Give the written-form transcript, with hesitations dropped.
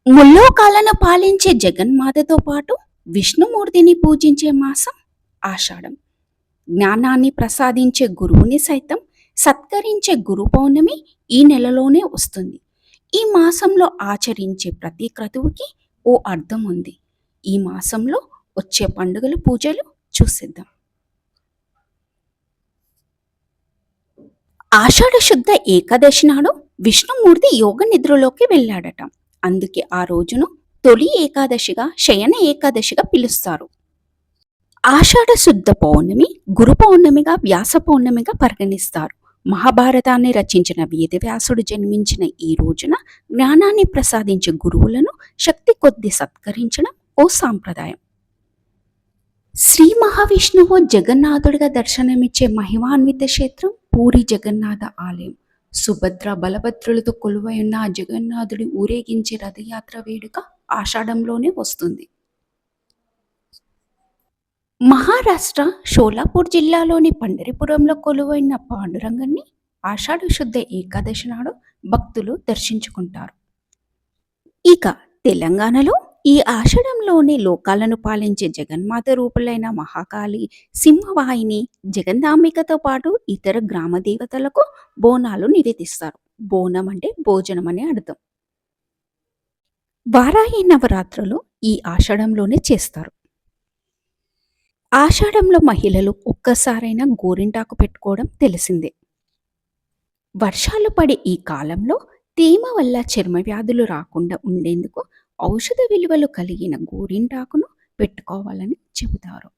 ముల్లోకాలను పాలించే జగన్మాతతో పాటు విష్ణుమూర్తిని పూజించే మాసం ఆషాఢం. జ్ఞానాన్ని ప్రసాదించే గురువుని సైతం సత్కరించే గురు పౌర్ణమి ఈ నెలలోనే వస్తుంది. ఈ మాసంలో ఆచరించే ప్రతి క్రతువుకి ఓ అర్థం ఉంది. ఈ మాసంలో వచ్చే పండుగల పూజలు చూసిద్దాం. ఆషాఢ శుద్ధ ఏకాదశి నాడు విష్ణుమూర్తి యోగ నిద్రలోకి వెళ్ళాడట. అందుకే ఆ రోజును తొలి ఏకాదశిగా శయన ఏకాదశిగా పిలుస్తారు. ఆషాఢ శుద్ధ పౌర్ణమి గురు పౌర్ణమిగా వ్యాస పౌర్ణమిగా పరిగణిస్తారు. మహాభారతాన్ని రచించిన వేదవ్యాసుడు జన్మించిన ఈ రోజున జ్ఞానాన్ని ప్రసాదించే గురువులను శక్తి కొద్ది సత్కరించడం ఓ సాంప్రదాయం. శ్రీ మహావిష్ణువు జగన్నాథుడిగా దర్శనమిచ్చే మహిమాన్విత క్షేత్రం పూరి జగన్నాథ ఆలయం. సుభద్ర బలభద్రులతో కొలువై ఉన్న ఆ జగన్నాథుడి ఊరేగించే రథయాత్ర వేడుక ఆషాఢంలోనే వస్తుంది. మహారాష్ట్ర షోలాపూర్ జిల్లాలోని పండరిపురంలో కొలువైన పాండురంగన్ని ఆషాఢ శుద్ధ ఏకాదశి నాడు భక్తులు దర్శించుకుంటారు. ఇక తెలంగాణలో ఈ ఆషాఢంలోనే లోకాలను పాలించే జగన్మాత రూపులైన మహాకాళి, సింహవాహిని, జగదాంబికతో పాటు ఇతర గ్రామ దేవతలకు బోనాలు నివేదిస్తారు. బోనం అంటే భోజనం అనే అర్థం. వారాహి నవరాత్రులు ఈ ఆషాఢంలోనే చేస్తారు. ఆషాఢంలో మహిళలు ఒక్కసారైనా గోరింటాకు పెట్టుకోవడం తెలిసిందే. వర్షాలు పడే ఈ కాలంలో తేమ వల్ల చర్మ వ్యాధులు రాకుండా ఉండేందుకు ఔషధ విలువలు కలిగిన గోరింటాకును పెట్టుకోవాలని చెబుతారు.